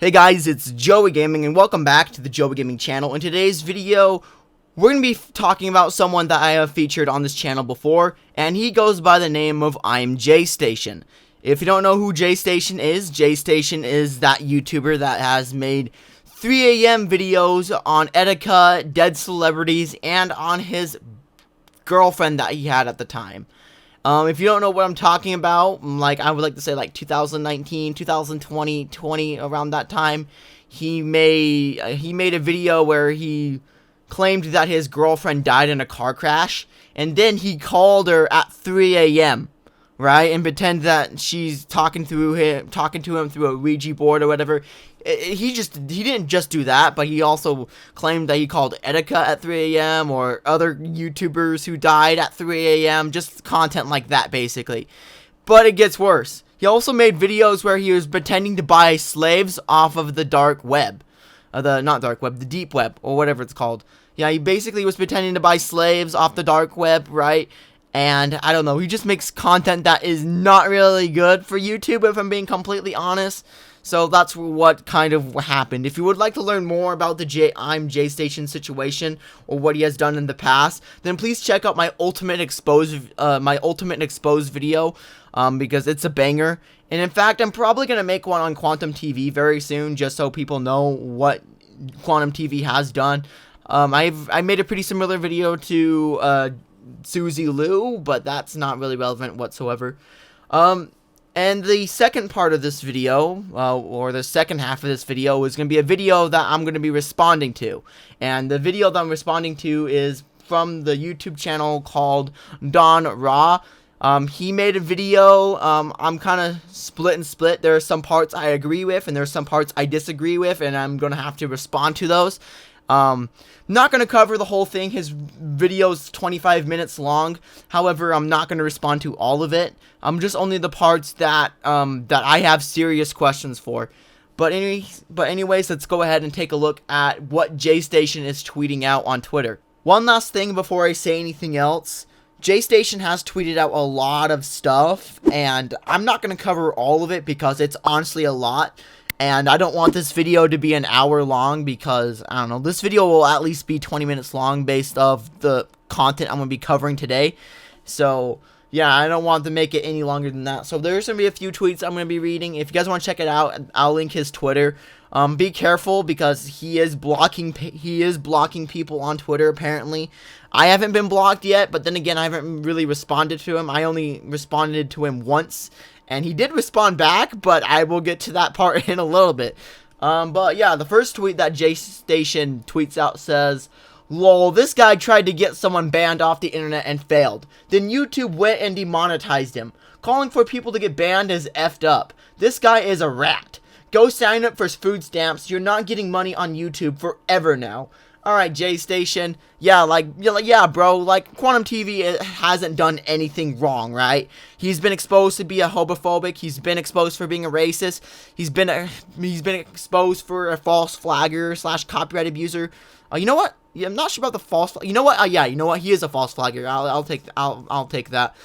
Hey guys, it's Joey Gaming and welcome back to the Joey Gaming channel. In today's video, we're going to be talking about someone that I have featured on this channel before, and he goes by the name of ImJaystation. If you don't know who JStation is that YouTuber that has made 3 AM videos on etiquette, dead celebrities, and on his girlfriend that he had at the time. If you don't know what I'm talking about, I would like to say 2019, 2020, around that time, he made a video where he claimed that his girlfriend died in a car crash, and then he called her at 3 AM, right, and pretend that she's talking to him through a Ouija board or whatever. He didn't just do that, but he also claimed that he called Etika at 3 AM or other YouTubers who died at 3 AM, just content like that basically. But it gets worse. He also made videos where he was pretending to buy slaves off of the dark web. The deep web, or whatever it's called. Yeah, he basically was pretending to buy slaves off the dark web, right? And I don't know, he just makes content that is not really good for YouTube, if I'm being completely honest. So that's what kind of happened. If you would like to learn more about the ImJaystation situation or what he has done in the past, then please check out my ultimate exposed video, because it's a banger. And in fact, I'm probably gonna make one on Quantum TV very soon, just so people know what Quantum TV has done. I made a pretty similar video to Susie Lou, but that's not really relevant whatsoever. And the second part of this video, or the second half of this video, is going to be a video that I'm going to be responding to. And the video that I'm responding to is from the YouTube channel called Don Raw. He made a video. I'm kind of split. There are some parts I agree with, and there are some parts I disagree with, and I'm going to have to respond to those. Not going to cover the whole thing. His video's 25 minutes long. However, I'm not going to respond to all of it. Just only the parts that I have serious questions for. But anyways, let's go ahead and take a look at what JStation is tweeting out on Twitter. One last thing before I say anything else. JStation has tweeted out a lot of stuff, and I'm not going to cover all of it because it's honestly a lot. And I don't want this video to be an hour long because, I don't know, this video will at least be 20 minutes long based off the content I'm going to be covering today. So, yeah, I don't want to make it any longer than that. So there's going to be a few tweets I'm going to be reading. If you guys want to check it out, I'll link his Twitter. Be careful because he is blocking people on Twitter apparently. I haven't been blocked yet, but then again, I haven't really responded to him. I only responded to him once. And he did respond back, but I will get to that part in a little bit. But yeah, the first tweet that JStation tweets out says, "Lol, this guy tried to get someone banned off the internet and failed. Then YouTube went and demonetized him. Calling for people to get banned is effed up. This guy is a rat. Go sign up for food stamps. You're not getting money on YouTube forever now." Alright, JStation, yeah, bro, Quantum TV hasn't done anything wrong, right? He's been exposed to be a homophobic, he's been exposed for being a racist, he's been exposed for a false flagger / copyright abuser. You know what? Yeah, I'm not sure about the false, you know what? Yeah, you know what? He is a false flagger. I'll take that.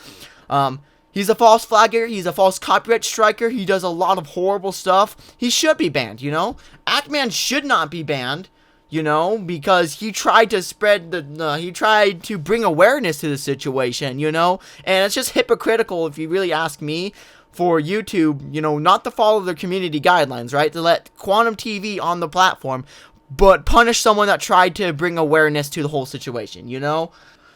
He's a false flagger, he's a false copyright striker, he does a lot of horrible stuff. He should be banned, you know? Ackman should not be banned. You know, because he tried to he tried to bring awareness to the situation, you know, and it's just hypocritical, if you really ask me, for YouTube, you know, not to follow their community guidelines, right, to let Quantum TV on the platform, but punish someone that tried to bring awareness to the whole situation, you know.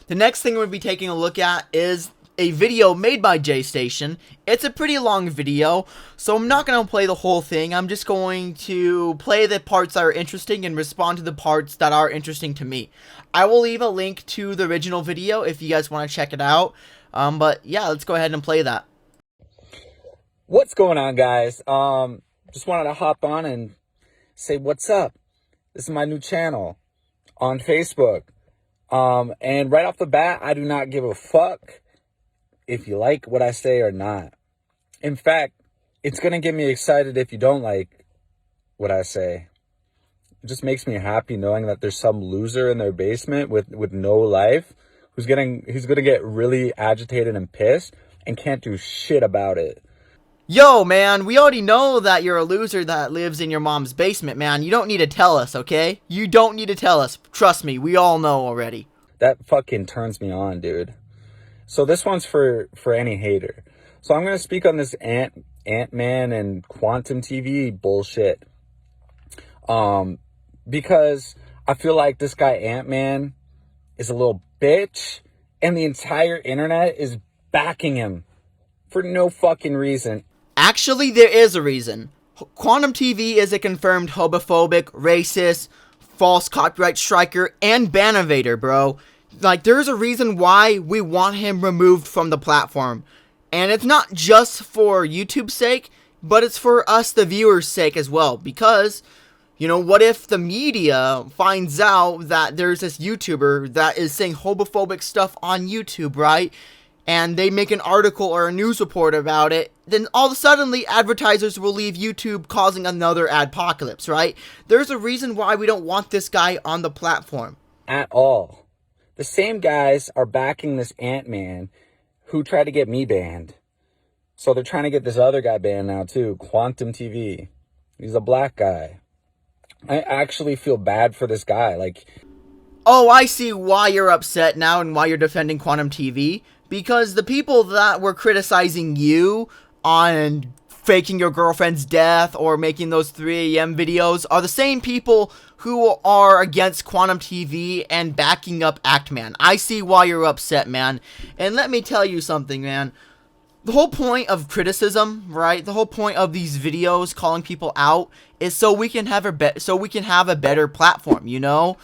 The next thing we'll be taking a look at is a video made by JStation. It's a pretty long video, so I'm not going to play the whole thing. I'm just going to play the parts that are interesting and respond to the parts that are interesting to me. I will leave a link to the original video if you guys want to check it out. But yeah, let's go ahead and play that. What's going on, guys? Just wanted to hop on and say what's up. This is my new channel on Facebook. And right off the bat, I do not give a fuck if you like what I say or not. In fact, it's going to get me excited if you don't like what I say. It just makes me happy knowing that there's some loser in their basement with no life who's going to get really agitated and pissed and can't do shit about it. Yo, man, we already know that you're a loser that lives in your mom's basement, man. You don't need to tell us, okay? You don't need to tell us. Trust me, we all know already. That fucking turns me on, dude. So this one's for any hater. So I'm going to speak on this Ant-Man and Quantum TV bullshit. Because I feel like this guy Ant-Man is a little bitch, and the entire internet is backing him for no fucking reason. Actually, there is a reason. Quantum TV is a confirmed homophobic, racist, false copyright striker, and ban evader, bro. Like, there's a reason why we want him removed from the platform. And it's not just for YouTube's sake, but it's for us, the viewers' sake as well. Because, you know, what if the media finds out that there's this YouTuber that is saying homophobic stuff on YouTube, right? And they make an article or a news report about it, then all of a sudden advertisers will leave YouTube, causing another adpocalypse, right? There's a reason why we don't want this guy on the platform. At all. The same guys are backing this Ant-Man who tried to get me banned. So they're trying to get this other guy banned now too, Quantum TV. He's a black guy. I actually feel bad for this guy. Like, oh, I see why you're upset now and why you're defending Quantum TV. Because the people that were criticizing you on faking your girlfriend's death or making those 3 a.m. videos are the same people who are against Quantum TV and backing up Actman. I see why you're upset, man. And let me tell you something, man. The whole point of criticism, right? The whole point of these videos calling people out is so we can have a better platform, you know?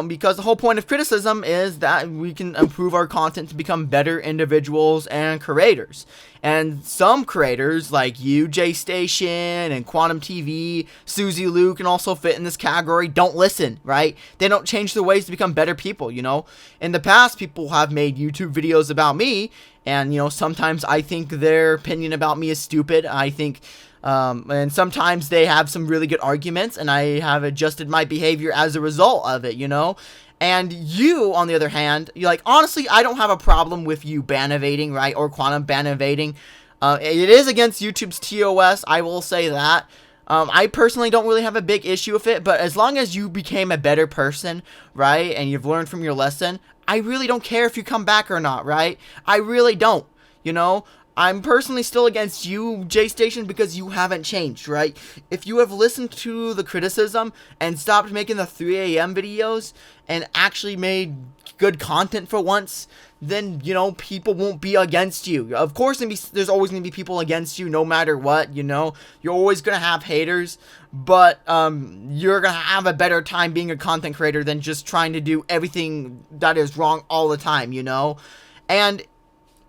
Because the whole point of criticism is that we can improve our content to become better individuals and creators. And some creators, like ImJaystation and Quantum TV, Susie Luke, can also fit in this category, don't listen, right? They don't change their ways to become better people, you know? In the past, people have made YouTube videos about me, and, you know, sometimes I think their opinion about me is stupid. I think... and sometimes they have some really good arguments, and I have adjusted my behavior as a result of it, you know? And you, on the other hand, you're like, honestly, I don't have a problem with you ban evading, right? Or quantum ban evading. It is against YouTube's TOS, I will say that. I personally don't really have a big issue with it, but as long as you became a better person, right? And you've learned from your lesson, I really don't care if you come back or not, right? I really don't, you know? I'm personally still against you, ImJaystation, because you haven't changed, right? If you have listened to the criticism and stopped making the 3 a.m. videos and actually made good content for once, then, you know, people won't be against you. Of course, there's always going to be people against you no matter what, you know? You're always going to have haters, but you're going to have a better time being a content creator than just trying to do everything that is wrong all the time, you know? And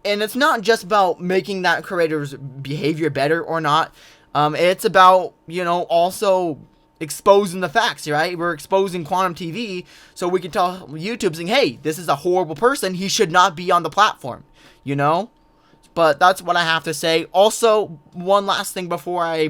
it's not just about making that creator's behavior better or not. It's about, you know, also exposing the facts, right? We're exposing Quantum TV so we can tell YouTube saying, hey, this is a horrible person. He should not be on the platform, you know? But that's what I have to say. Also, one last thing before I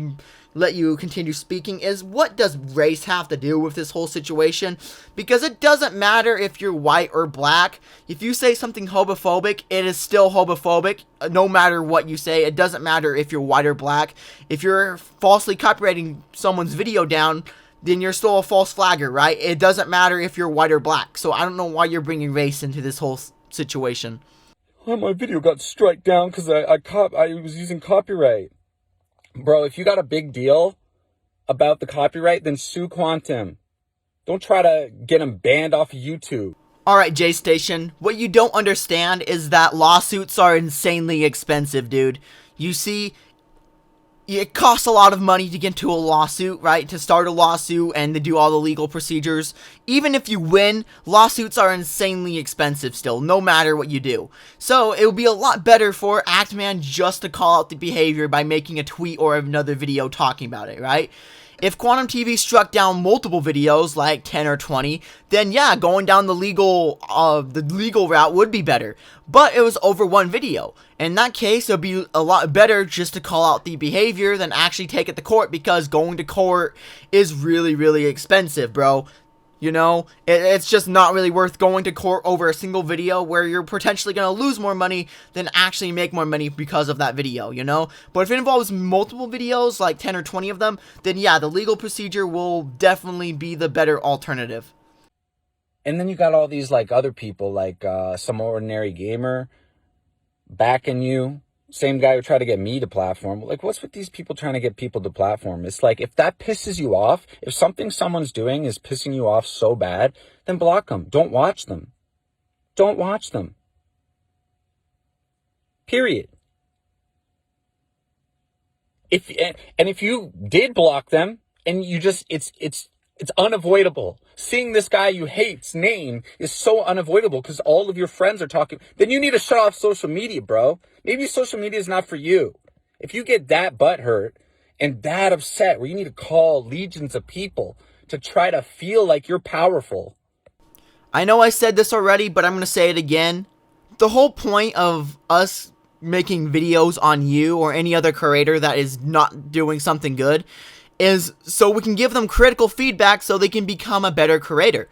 let you continue speaking is, what does race have to do with this whole situation? Because it doesn't matter if you're white or black. If you say something homophobic, it is still homophobic, no matter what you say. It doesn't matter if you're white or black. If you're falsely copyrighting someone's video down, then you're still a false flagger, right? It doesn't matter if you're white or black. So I don't know why you're bringing race into this whole situation. Oh, my video got struck down because I was using copyright. Bro, if you got a big deal about the copyright, then sue Quantum. Don't try to get him banned off of YouTube. Alright, ImJaystation, what you don't understand is that lawsuits are insanely expensive, dude. You see, it costs a lot of money to get into a lawsuit, right? To start a lawsuit and to do all the legal procedures. Even if you win, lawsuits are insanely expensive still, no matter what you do. So, it would be a lot better for Actman just to call out the behavior by making a tweet or another video talking about it, right? If Quantum TV struck down multiple videos, like 10 or 20, then yeah, going down the legal route would be better. But it was over one video. In that case, it would be a lot better just to call out the behavior than actually take it to court, because going to court is really, really expensive, bro. You know, it's just not really worth going to court over a single video where you're potentially going to lose more money than actually make more money because of that video, you know? But if it involves multiple videos, like 10 or 20 of them, then yeah, the legal procedure will definitely be the better alternative. And then you got all these like other people, like Some Ordinary Gamer backing you. Same guy who tried to get me to platform. Like, what's with these people trying to get people to platform? It's like, if that pisses you off, if something someone's doing is pissing you off so bad, then block them. Don't watch them. Don't watch them. Period. If you did block them and you just, it's unavoidable. Seeing this guy you hate's name is so unavoidable because all of your friends are talking. Then you need to shut off social media, bro. Maybe social media is not for you. If you get that butthurt and that upset where you need to call legions of people to try to feel like you're powerful. I know I said this already, but I'm going to say it again. The whole point of us making videos on you or any other creator that is not doing something good is so we can give them critical feedback so they can become a better creator.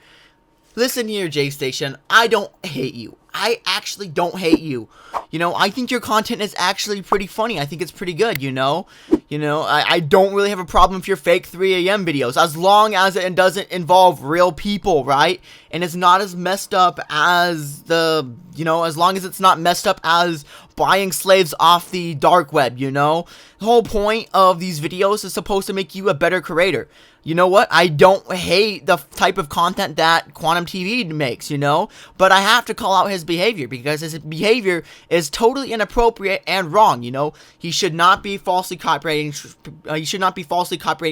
Listen here, JStation, I don't hate you. I actually don't hate you. You know, I think your content is actually pretty funny. I think it's pretty good, you know? I don't really have a problem with your fake 3 a.m. videos, as long as it doesn't involve real people, right? And it's not as messed up as as long as it's not messed up as buying slaves off the dark web, you know? The whole point of these videos is supposed to make you a better creator. You know what? I don't hate the type of content that Quantum TV makes, you know? But I have to call out his behavior because his behavior is totally inappropriate and wrong, you know? He should not be falsely copyrighting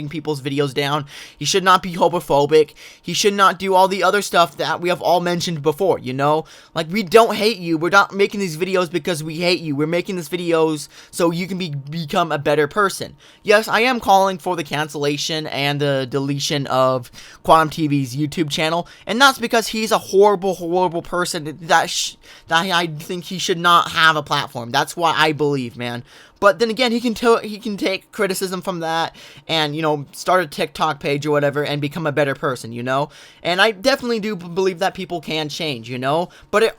people's videos down. He should not be homophobic. He should not do all the other stuff that we have all mentioned before, you know? Like, we don't hate you. We're not making these videos because we hate you. We're making these videos so you can become a better person. Yes, I am calling for the cancellation and the deletion of Quantum TV's YouTube channel, and that's because he's a horrible person that I think he should not have a platform. That's why I believe, man. But then again, he can take criticism from that and, you know, start a TikTok page or whatever and become a better person, you know? And I definitely do believe that people can change, you know? But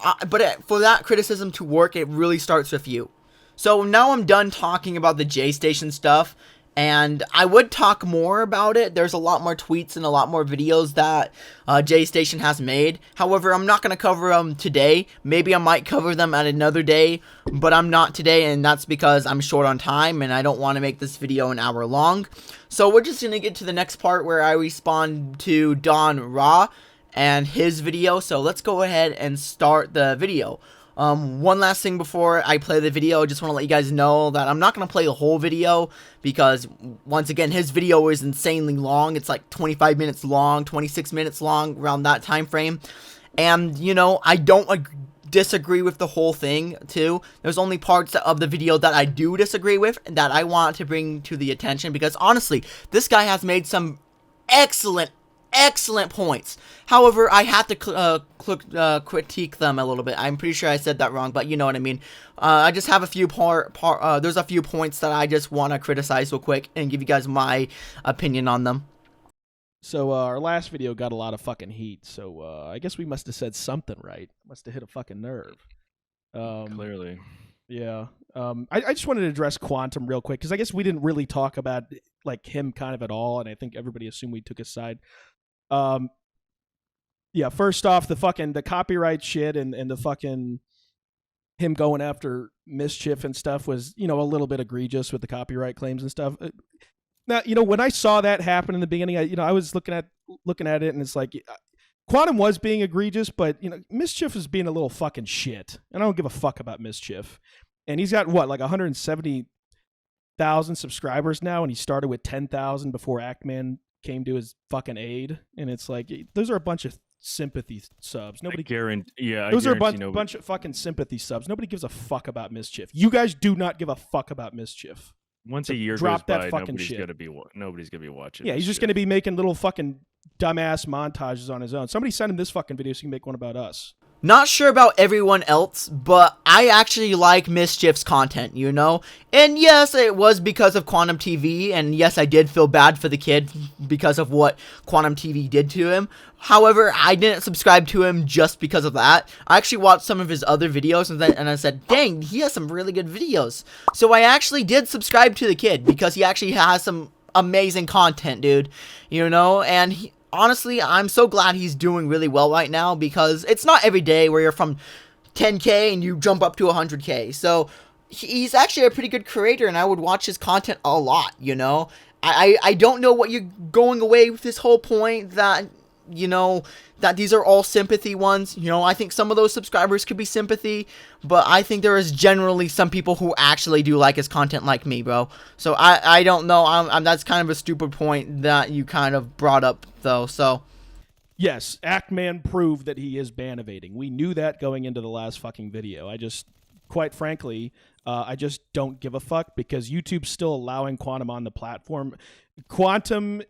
for that criticism to work, it really starts with you. So now I'm done talking about the JStation stuff, and I would talk more about it. There's a lot more tweets and a lot more videos that JStation has made. However, I'm not going to cover them today. Maybe I might cover them at another day, but I'm not today, and that's because I'm short on time, and I don't want to make this video an hour long. So we're just going to get to the next part where I respond to Don Ra and his video. So let's go ahead and start the video. One last thing before I play the video, I just want to let you guys know that I'm not going to play the whole video because, once again, his video is insanely long. It's like 25 minutes long, 26 minutes long, around that time frame. And, you know, I don't disagree with the whole thing, too. There's only parts of the video that I do disagree with and that I want to bring to the attention because, honestly, this guy has made some excellent points. However, I have to critique them a little bit. I'm pretty sure I said that wrong, but you know what I mean. I just have a few there's a few points that I just want to criticize real quick and give you guys my opinion on them. So our last video got a lot of fucking heat, so I guess we must have said something right. Must have hit a fucking nerve. Clearly. Yeah. I just wanted to address Quantum real quick, because I guess we didn't really talk about like him kind of at all, and I think everybody assumed we took his side. Yeah, first off, the copyright shit and the fucking him going after Mischief and stuff was, you know, a little bit egregious with the copyright claims and stuff. Now, you know, when I saw that happen in the beginning, I was looking at it, and it's like Quantum was being egregious, but you know, Mischief is being a little fucking shit, and I don't give a fuck about Mischief. And he's got what, like 170,000 subscribers now, and he started with 10,000 before Ackman came to his fucking aid, and it's like those are a bunch of sympathy subs. Nobody those are a bunch of fucking sympathy subs. Nobody gives a fuck about Mischief. You guys do not give a fuck about Mischief. Once a year drop goes that by, fucking nobody's gonna be watching. Yeah, he's just gonna be making little fucking dumbass montages on his own. Somebody send him this fucking video so he can make one about us. Not sure about everyone else, but I actually like Mischief's content, you know? And yes, it was because of Quantum TV, and yes, I did feel bad for the kid because of what Quantum TV did to him. However, I didn't subscribe to him just because of that. I actually watched some of his other videos and I said, dang, he has some really good videos. So I actually did subscribe to the kid because he actually has some amazing content, dude. You know, and honestly, I'm so glad he's doing really well right now, because it's not every day where you're from 10K and you jump up to 100K. So he's actually a pretty good creator, and I would watch his content a lot, you know. I don't know what you're going away with this whole point that, you know, that these are all sympathy ones. You know, I think some of those subscribers could be sympathy, but I think there is generally some people who actually do like his content like me, bro. So I don't know. That's kind of a stupid point that you kind of brought up, though. So yes, Ackman proved that he is ban evading. We knew that going into the last fucking video. I just, quite frankly, I just don't give a fuck, because YouTube's still allowing Quantum on the platform. Quantum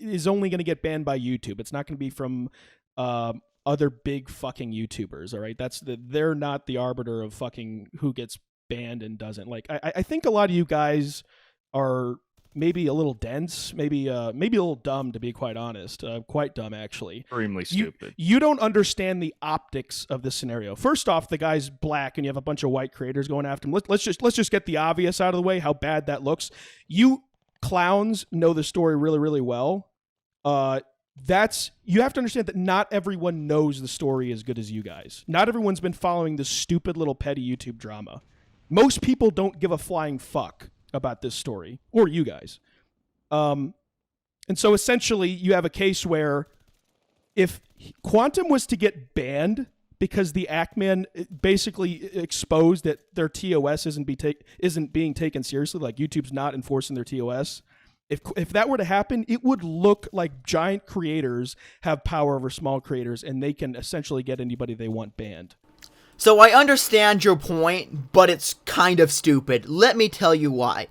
is only going to get banned by YouTube. It's not going to be from other big fucking YouTubers, all right? They're not the arbiter of fucking who gets banned and doesn't. Like, I think a lot of you guys are maybe a little dense, maybe a little dumb, to be quite honest. Quite dumb, actually. Extremely stupid. You don't understand the optics of this scenario. First off, the guy's black, and you have a bunch of white creators going after him. Let's just get the obvious out of the way, how bad that looks. You clowns know the story really, really well. You have to understand that not everyone knows the story as good as you guys. Not everyone's been following this stupid little petty YouTube drama. Most people don't give a flying fuck about this story, or you guys. And so essentially you have a case where if Quantum was to get banned because the Ackman basically exposed that their TOS isn't being taken seriously, like YouTube's not enforcing their TOS, if that were to happen, it would look like giant creators have power over small creators, and they can essentially get anybody they want banned. So I understand your point, but it's kind of stupid. Let me tell you why.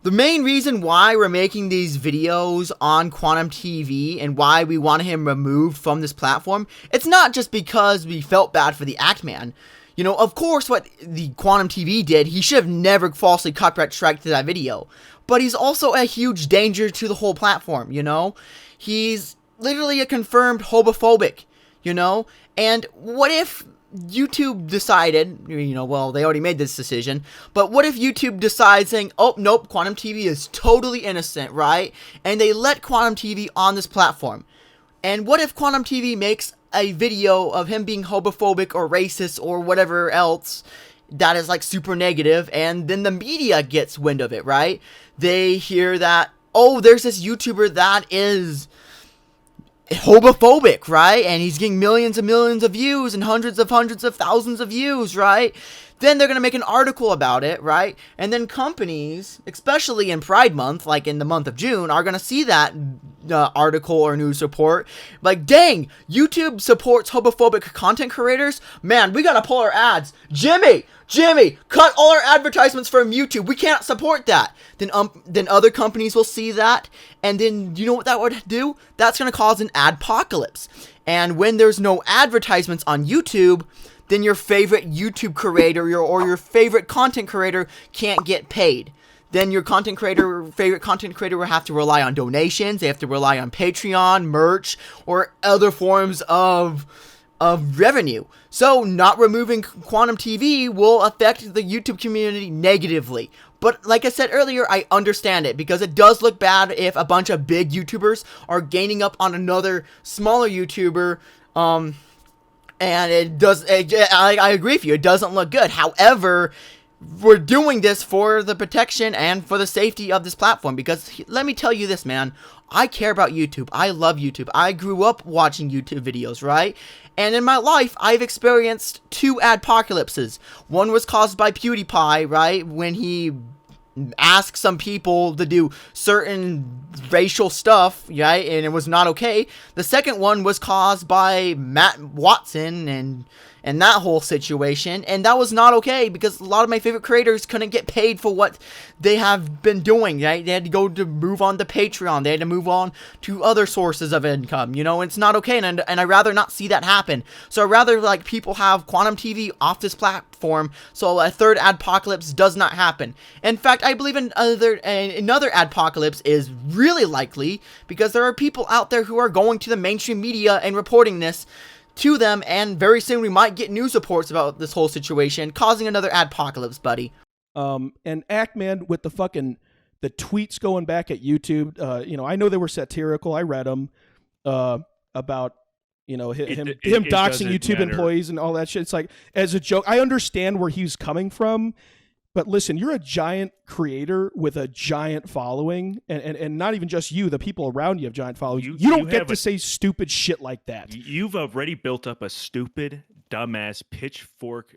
The main reason why we're making these videos on Quantum TV and why we want him removed from this platform, it's not just because we felt bad for the Ackman. You know, of course, what the Quantum TV did, he should have never falsely copyright striked that video. But he's also a huge danger to the whole platform, you know? He's literally a confirmed homophobic, you know? And what if YouTube decided, you know, well, they already made this decision, but what if YouTube decides saying, oh, nope, Quantum TV is totally innocent, right? And they let Quantum TV on this platform. And what if Quantum TV makes a video of him being homophobic or racist or whatever else that is like super negative, and then the media gets wind of it, right? They hear that, oh, there's this YouTuber that is homophobic, right? And he's getting millions and millions of views and hundreds of thousands of views, right? Then they're going to make an article about it, right? And then companies, especially in Pride Month, like in the month of June, are going to see that article or news report. Like, dang, YouTube supports homophobic content creators? Man, we got to pull our ads. Jimmy, cut all our advertisements from YouTube. We can't support that. Then other companies will see that. And then, you know what that would do? That's going to cause an adpocalypse. And when there's no advertisements on YouTube, then your favorite YouTube creator or your favorite content creator can't get paid. Then your favorite content creator will have to rely on donations. They have to rely on Patreon, merch, or other forms of revenue. So not removing Quantum TV will affect the YouTube community negatively. But like I said earlier, I understand it, because it does look bad if a bunch of big YouTubers are gaining up on another smaller YouTuber, and it does. I agree with you. It doesn't look good. However, we're doing this for the protection and for the safety of this platform. Because let me tell you this, man. I care about YouTube. I love YouTube. I grew up watching YouTube videos, right? And in my life, I've experienced 2 adpocalypses. One was caused by PewDiePie, right? When he asked some people to do certain racial stuff, right? And it was not okay. The second one was caused by Matt Watson and that whole situation, and that was not okay because a lot of my favorite creators couldn't get paid for what they have been doing, right? They had to move on to Patreon, they had to move on to other sources of income, you know, and it's not okay, and I'd rather not see that happen. So I'd rather, like, people have Quantum TV off this platform so a third Adpocalypse does not happen. In fact, I believe another Adpocalypse is really likely because there are people out there who are going to the mainstream media and reporting this to them, and very soon we might get news reports about this whole situation, causing another Adpocalypse, buddy. And Ackman with the tweets going back at YouTube, you know, I know they were satirical. I read them about, you know, him doxing YouTube employees and all that shit. It's like, as a joke, I understand where he's coming from, but listen, you're a giant creator with a giant following, and not even just you, the people around you have giant followings. You don't get to say stupid shit like that. You've already built up a stupid, dumbass pitchfork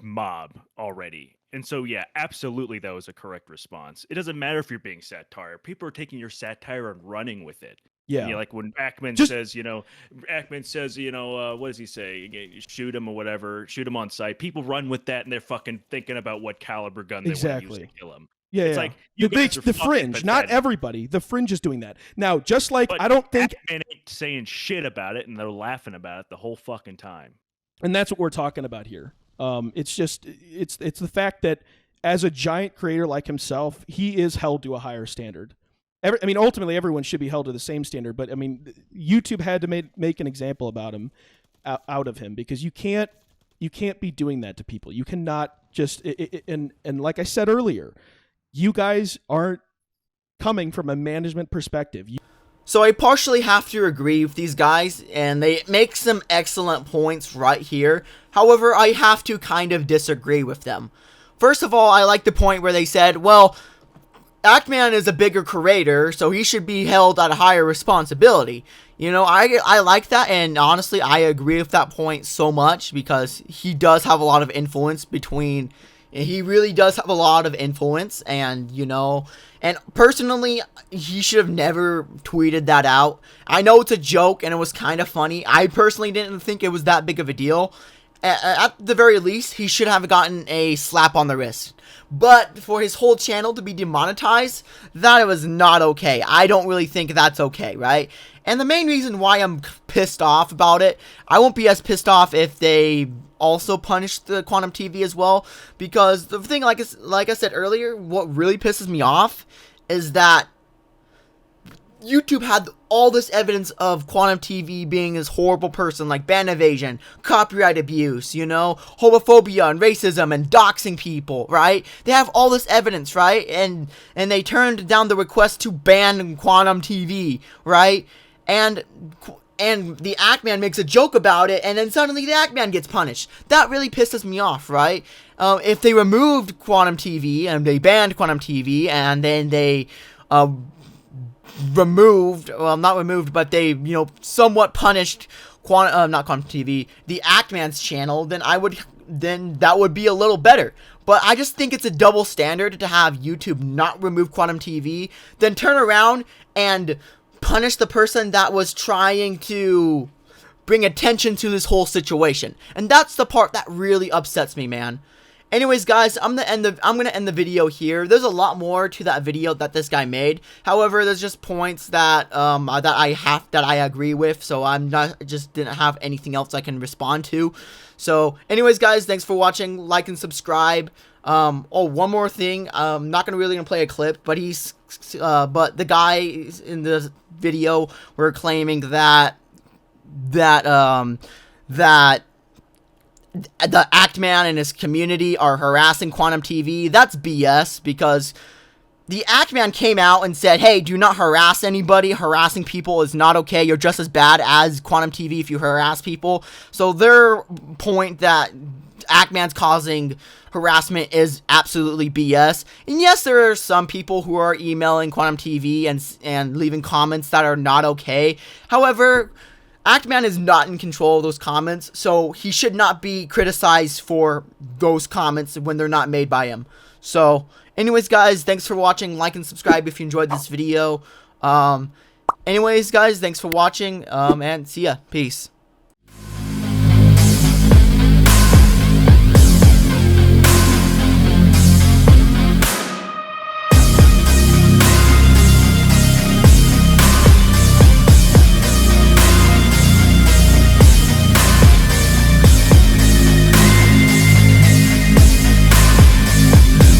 mob already. And so, yeah, absolutely, that was a correct response. It doesn't matter if you're being satire. People are taking your satire and running with it. Yeah, you know, like when Ackman says, what does he say? Shoot him or whatever. Shoot him on sight. People run with that, and they're fucking thinking about what caliber gun they want to use to kill him. Yeah, it's like the fringe. Not everybody. The fringe is doing that now. Just like but I don't think Ackman ain't saying shit about it, and they're laughing about it the whole fucking time. And that's what we're talking about here. It's the fact that as a giant creator like himself, he is held to a higher standard. Ultimately, everyone should be held to the same standard. But I mean, YouTube had to make an example about him, out of him, because you can't be doing that to people. You cannot just and like I said earlier, you guys aren't coming from a management perspective. So I partially have to agree with these guys, and they make some excellent points right here. However, I have to kind of disagree with them. First of all, I like the point where they said, well, Ackman is a bigger creator, so he should be held at a higher responsibility. You know, I like that, and honestly, I agree with that point so much because he does have a lot of influence he really does have a lot of influence, and, you know, and personally, he should have never tweeted that out. I know it's a joke, and it was kind of funny. I personally didn't think it was that big of a deal. At the very least, he should have gotten a slap on the wrist. But for his whole channel to be demonetized, that was not okay. I don't really think that's okay, right? And the main reason why I'm pissed off about it, I won't be as pissed off if they also punish the Quantum TV as well, because the thing, like I said earlier, what really pisses me off is that YouTube had all this evidence of Quantum TV being this horrible person, like ban evasion, copyright abuse, you know, homophobia and racism and doxing people, right? They have all this evidence, right? And they turned down the request to ban Quantum TV, right? And the Ackman makes a joke about it, and then suddenly the Ackman gets punished. That really pisses me off, right? If they removed Quantum TV, and they banned Quantum TV, and then they they, you know, somewhat punished not Quantum TV, the Ackman's channel, then that would be a little better. But I just think it's a double standard to have YouTube not remove Quantum TV, then turn around and punish the person that was trying to bring attention to this whole situation. And that's the part that really upsets me, man. Anyways, guys, I'm gonna end the video here. There's a lot more to that video that this guy made. However, there's just points that I agree with, so didn't have anything else I can respond to. So, anyways, guys, thanks for watching. Like and subscribe. One more thing. I'm not gonna play a clip, but but the guy in the video were claiming that the Ackman and his community are harassing Quantum TV. That's BS, because the Ackman came out and said, hey, do not harass anybody. Harassing people is not okay. You're just as bad as Quantum TV if you harass people. So their point that Ackman's causing harassment is absolutely BS. And yes, there are some people who are emailing Quantum TV and leaving comments that are not okay. However, Ackman is not in control of those comments, so he should not be criticized for those comments when they're not made by him. So, anyways, guys, thanks for watching. Like and subscribe if you enjoyed this video. Anyways, guys, thanks for watching, and see ya. Peace.